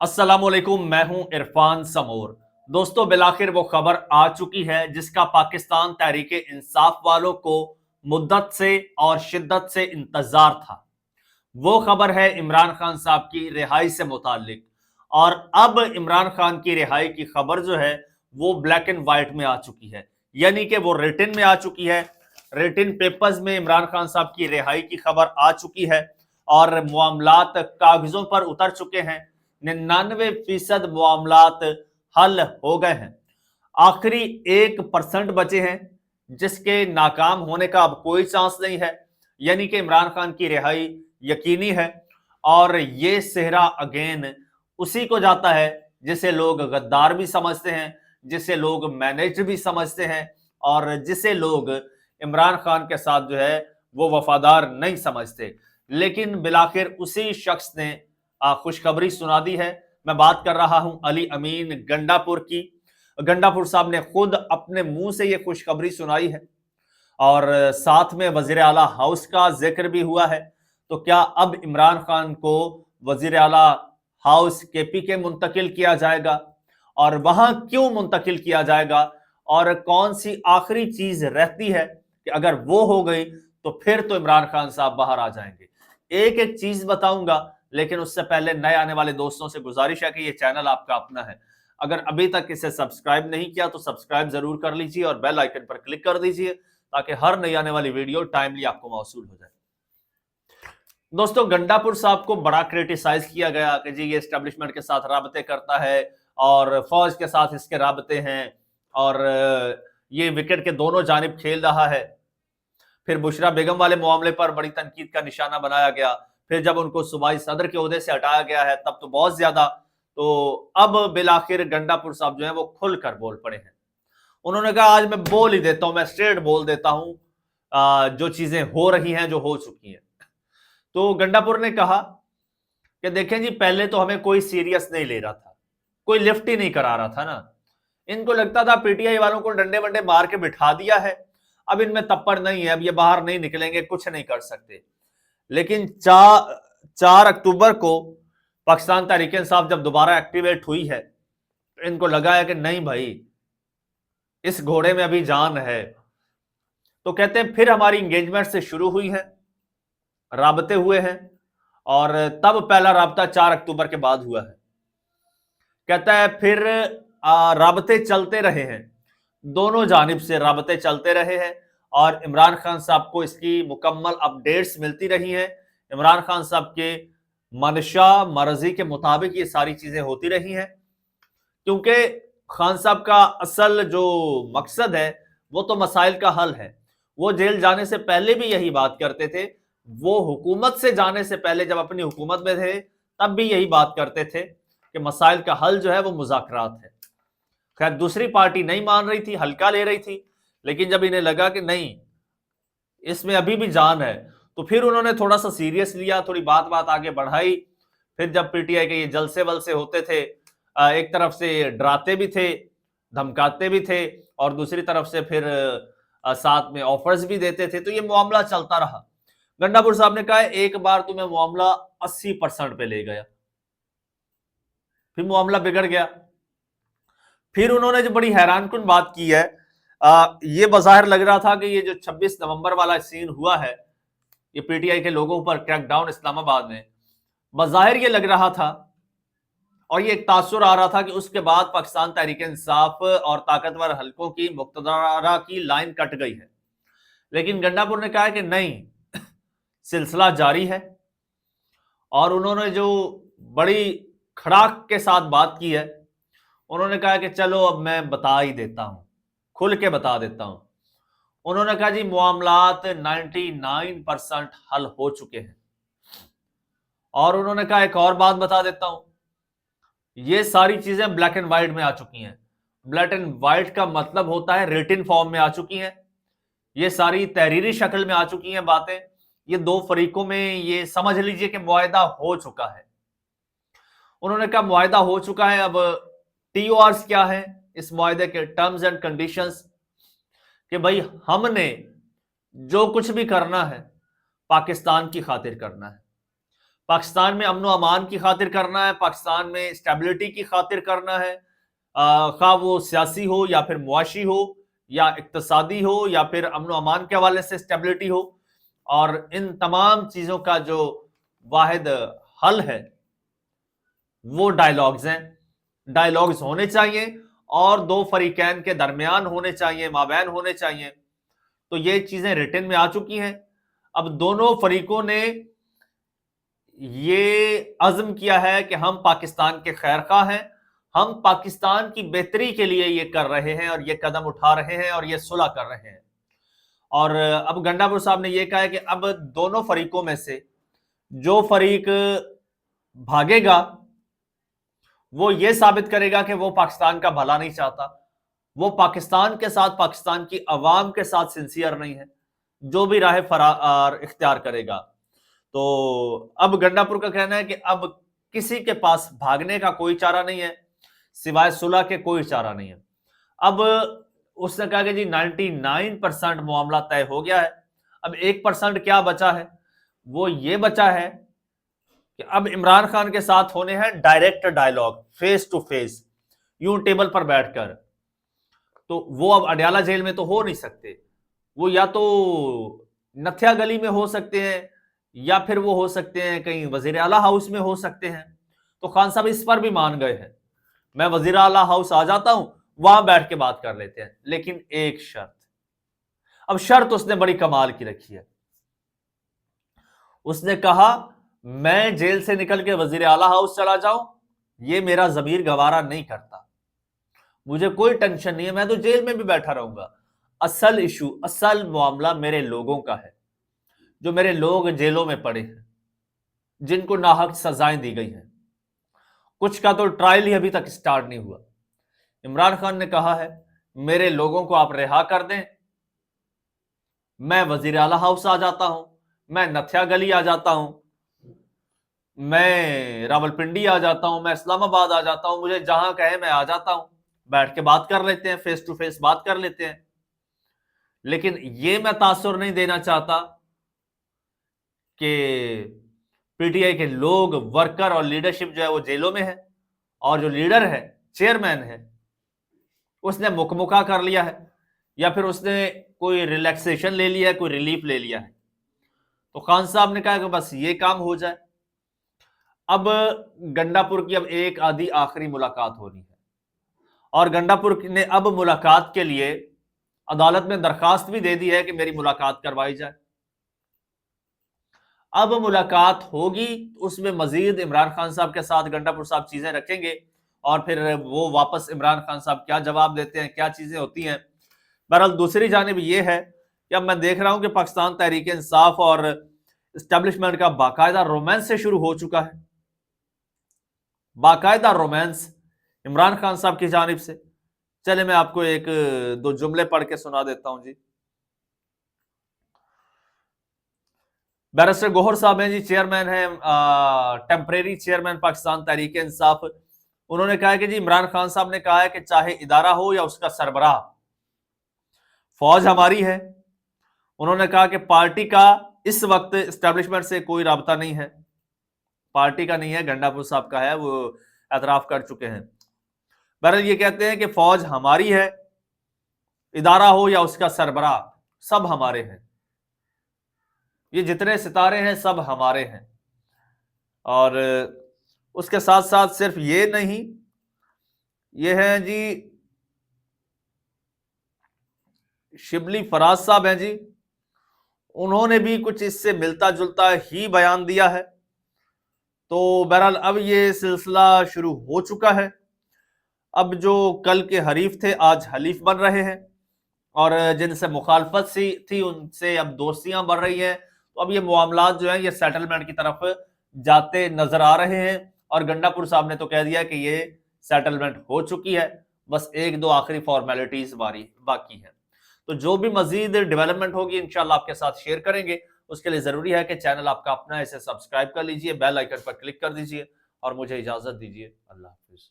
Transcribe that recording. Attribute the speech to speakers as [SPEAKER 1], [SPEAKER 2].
[SPEAKER 1] अस्सलामुअलैकुम, मैं हूं इरफान समोर। दोस्तों, बिलाखिर वो खबर आ चुकी है जिसका पाकिस्तान तहरीक इंसाफ वालों को मुद्दत से और शिद्दत से इंतजार था। वो खबर है इमरान खान साहब की रिहाई से मुतालिक। और अब इमरान खान की रिहाई की खबर जो है वो ब्लैक एंड व्हाइट में आ चुकी है, यानी कि वो रिटन में आ चुकी है। रिटन पेपर्स में इमरान खान साहब की रिहाई की खबर आ चुकी है और मामलात कागजों पर उतर चुके हैं। 99% मामलात हल हो गए हैं। आखिरी 1% बचे हैं जिसके नाकाम होने का अब कोई चांस नहीं है, यानी कि इमरान खान की रिहाई यकीनी है। और ये सेहरा अगेन उसी को जाता है जिसे लोग गद्दार भी समझते हैं, जिसे लोग मैनेज भी समझते हैं और जिसे लोग इमरान खान के साथ जो है वो वफादार नहीं समझते। लेकिन बिलाखिर उसी शख्स ने खुशखबरी सुना दी है। मैं बात कर रहा हूं अली अमीन गंडापुर की। गंडापुर साहब ने खुद अपने मुंह से यह खुशखबरी सुनाई है और साथ में वजीर आला हाउस का जिक्र भी हुआ है। तो क्या अब इमरान खान को वजीर आला हाउस केपी के मुंतकिल किया जाएगा और वहां क्यों मुंतकिल किया जाएगा और कौन सी आखिरी चीज रहती है कि अगर वो हो गई तो फिर तो इमरान खान साहब बाहर आ जाएंगे। एक एक चीज बताऊंगा, लेकिन उससे पहले नए आने वाले दोस्तों से गुजारिश है कि ये चैनल आपका अपना है। अगर अभी तक इसे सब्सक्राइब नहीं किया तो सब्सक्राइब जरूर कर लीजिए और बेल आइकन पर क्लिक कर दीजिए ताकि हर नई आने वाली वीडियो टाइमली आपको मौसूल हो जाए। दोस्तों, गंडापुर साहब को बड़ा क्रिटिसाइज किया गया कि जी ये एस्टेब्लिशमेंट के साथ राबते करता है और फौज के साथ इसके राबते हैं और ये विकेट के दोनों जानिब खेल रहा है। फिर बुशरा बेगम वाले मामले पर बड़ी तनकीद का निशाना बनाया गया। फिर जब उनको सूबाई सदर के ओहदे से हटाया गया है तब तो बहुत ज्यादा। तो अब बिलाखिर गंडापुर साहब जो है वो खुलकर बोल पड़े हैं। उन्होंने कहा आज मैं बोल ही देता हूं, मैं स्ट्रेट बोल देता हूं जो चीजें हो रही हैं, जो हो चुकी हैं। तो गंडापुर ने कहा कि देखें जी, पहले तो हमें कोई सीरियस नहीं ले रहा था, कोई लिफ्ट ही नहीं करा रहा था ना। इनको लगता था पीटीआई वालों को डंडे वंडे मार के बिठा दिया है, अब इनमें तप्पड़ नहीं है, अब ये बाहर नहीं निकलेंगे, कुछ नहीं कर सकते। लेकिन 4 अक्टूबर को पाकिस्तान तहरीक इंसाफ जब दोबारा एक्टिवेट हुई है तो इनको लगा है कि नहीं भाई, इस घोड़े में अभी जान है। तो कहते हैं फिर हमारी इंगेजमेंट से शुरू हुई है, राबते हुए हैं और तब पहला राबता 4 अक्टूबर के बाद हुआ है। कहता है फिर राबते चलते रहे हैं, दोनों जानिब से राबते चलते रहे हैं और इमरान खान साहब को इसकी मुकम्मल अपडेट्स मिलती रही हैं। इमरान खान साहब के मनशा मर्जी के मुताबिक ये सारी चीजें होती रही हैं, क्योंकि खान साहब का असल जो मकसद है वो तो मसाइल का हल है। वो जेल जाने से पहले भी यही बात करते थे, वो हुकूमत से जाने से पहले जब अपनी हुकूमत में थे तब भी यही बात करते थे कि मसाइल का हल जो है वो मुज़ाकरात है। खैर, दूसरी पार्टी नहीं मान रही थी, हल्का ले रही थी, लेकिन जब इन्हें लगा कि नहीं, इसमें अभी भी जान है, तो फिर उन्होंने थोड़ा सा सीरियस लिया, थोड़ी बात बात आगे बढ़ाई। फिर जब पीटीआई के ये जलसे वलसे होते थे, एक तरफ से डराते भी थे, धमकाते भी थे और दूसरी तरफ से फिर साथ में ऑफर्स भी देते थे, तो ये मामला चलता रहा। गंडापुर साहब ने कहा एक बार तुम्हें मामला 80% पे ले गया, फिर मामला बिगड़ गया। फिर उन्होंने जो बड़ी हैरानकुन बात की है, ये बज़ाहिर लग रहा था कि ये जो 26 नवंबर वाला सीन हुआ है, ये पीटीआई के लोगों पर क्रैकडाउन इस्लामाबाद में, बज़ाहिर ये लग रहा था और ये एक तासुर आ रहा था कि उसके बाद पाकिस्तान तहरीक इंसाफ और ताकतवर हलकों की मुक्तदरा की लाइन कट गई है। लेकिन गंडापुर ने कहा कि नहीं, सिलसिला जारी है। और उन्होंने जो बड़ी खड़ाक के साथ बात की है, उन्होंने कहा कि चलो अब मैं बता ही देता हूं, खुल के बता देता हूं। उन्होंने कहा जी मामलात 99% हल हो चुके हैं। और उन्होंने कहा एक और बात बता देता हूं, ये सारी चीजें ब्लैक एंड व्हाइट में आ चुकी हैं। ब्लैक एंड व्हाइट का मतलब होता है रिटिन फॉर्म में आ चुकी हैं, ये सारी तहरीरी शक्ल में आ चुकी हैं बातें। ये दो फरीकों में ये समझ लीजिए कि मुआहदा हो चुका है। उन्होंने कहा मुआहदा हो चुका है, अब टीओआरस क्या है इस मुआहदे के टर्म्स एंड कंडीशंस, कि भाई हमने जो कुछ भी करना है पाकिस्तान की खातिर करना है, पाकिस्तान में अमन अमान की खातिर करना है, पाकिस्तान में स्टेबिलिटी की खातिर करना है, खा वो सियासी हो या फिर मुआशी हो या इक्तसादी हो या फिर अमन अमान के हवाले से स्टेबिलिटी हो। और इन तमाम चीजों का जो वाहिद हल है वो डायलॉग्स हैं। डायलॉग्स होने चाहिए और दो फरीकैन के दरमियान होने चाहिए, माबैन होने चाहिए। तो ये चीजें रिटन में आ चुकी हैं। अब दोनों फरीकों ने ये अज़्म किया है कि हम पाकिस्तान के खैर खा हैं, हम पाकिस्तान की बेहतरी के लिए ये कर रहे हैं और ये कदम उठा रहे हैं और ये सुलह कर रहे हैं। और अब गंडापुर साहब ने ये कहा है कि अब दोनों फरीकों में से जो फरीक भागेगा वो ये साबित करेगा कि वो पाकिस्तान का भला नहीं चाहता, वो पाकिस्तान के साथ, पाकिस्तान की अवाम के साथ सिंसियर नहीं है, जो भी राह फरार इख्तियार करेगा। तो अब गंडापुर का कहना है कि अब किसी के पास भागने का कोई चारा नहीं है, सिवाय सुलह के कोई चारा नहीं है। अब उसने कहा कि जी 99% मामला तय हो गया है, अब 1% क्या बचा है? वो ये बचा है कि अब इमरान खान के साथ होने हैं direct dialogue, face to face, यूं टेबल पर बैठकर। तो वो अब अडयाला जेल में तो हो नहीं सकते, वो या तो नथिया गली में हो सकते हैं या फिर वो हो सकते हैं कहीं वजीर आला हाउस में हो सकते हैं। तो खान साहब इस पर भी मान गए हैं, मैं वजीर आला हाउस आ जाता हूं, वहां बैठ के बात कर लेते हैं, लेकिन एक शर्त। अब शर्त उसने बड़ी कमाल की रखी है। उसने कहा मैं जेल से निकल के वजीर आला हाउस चला जाऊं, ये मेरा जमीर गवारा नहीं करता, मुझे कोई टेंशन नहीं है, मैं तो जेल में भी बैठा रहूंगा। असल इशू, असल मामला मेरे लोगों का है, जो मेरे लोग जेलों में पड़े हैं, जिनको नाहक सजाएं दी गई हैं। कुछ का तो ट्रायल ही अभी तक स्टार्ट नहीं हुआ। इमरान खान ने कहा है मेरे लोगों को आप रिहा कर दें, मैं वजीर आला हाउस आ जाता हूं, मैं नथिया गली आ जाता हूं, मैं रावलपिंडी आ जाता हूं, मैं इस्लामाबाद आ जाता हूं, मुझे जहां कहे मैं आ जाता हूं, बैठ के बात कर लेते हैं, फेस टू फेस बात कर लेते हैं। लेकिन ये मैं तासुर नहीं देना चाहता कि पीटीआई के लोग, वर्कर और लीडरशिप जो है वो जेलों में है, और जो लीडर है, चेयरमैन है, उसने मुकमुका कर लिया है या फिर उसने कोई रिलैक्सेशन ले लिया है, कोई रिलीफ ले लिया है। तो खान साहब ने कहा कि बस ये काम हो जाए। अब गंडापुर की अब एक आधी आखिरी मुलाकात होनी है और गंडापुर ने अब मुलाकात के लिए अदालत में दरखास्त भी दे दी है कि मेरी मुलाकात करवाई जाए। अब मुलाकात होगी, उसमें मजीद इमरान खान साहब के साथ गंडापुर साहब चीजें रखेंगे और फिर वो वापस इमरान खान साहब क्या जवाब देते हैं, क्या चीजें होती हैं। बहरहाल दूसरी जानिब ये है कि अब मैं देख रहा हूं कि पाकिस्तान तहरीक इंसाफ और एस्टेब्लिशमेंट का बाकायदा रोमांस से शुरू हो चुका है, बाकायदा रोमांस इमरान खान साहब की जानिब से। चले मैं आपको एक दो जुमले पढ़ के सुना देता हूं जी। बैरिस्टर गौहर साहब हैं जी, चेयरमैन हैं, टेम्परेरी चेयरमैन पाकिस्तान तहरीक इंसाफ। उन्होंने कहा कि जी इमरान खान साहब ने कहा है कि चाहे इदारा हो या उसका सरबराह, फौज हमारी है। उन्होंने कहा कि पार्टी का इस वक्त एस्टेब्लिशमेंट से कोई राबता नहीं है, पार्टी का नहीं है, गंडापुर साहब का है, वो एतराफ कर चुके हैं। बहरहाल ये कहते हैं कि फौज हमारी है, इदारा हो या उसका सरबराह, सब हमारे हैं, ये जितने सितारे हैं सब हमारे हैं। और उसके साथ साथ सिर्फ ये नहीं, ये है जी शिबली फराज साहब हैं जी, उन्होंने भी कुछ इससे मिलता जुलता ही बयान दिया है। तो बहरहाल अब ये सिलसिला शुरू हो चुका है। अब जो कल के हरीफ थे आज हलीफ बन रहे हैं और जिनसे मुखालफत सी थी उनसे अब दोस्तियां बढ़ रही हैं। तो अब ये मामलात जो हैं ये सेटलमेंट की तरफ जाते नजर आ रहे हैं और गंडापुर साहब ने तो कह दिया कि ये सेटलमेंट हो चुकी है, बस एक दो आखिरी फॉर्मेलिटीज बाकी है। तो जो भी मजीद डेवलपमेंट होगी इंशाल्लाह आपके साथ शेयर करेंगे। उसके लिए जरूरी है कि चैनल आपका अपना है, इसे सब्सक्राइब कर लीजिए, बेल आइकन पर क्लिक कर दीजिए और मुझे इजाजत दीजिए। अल्लाह हाफिज।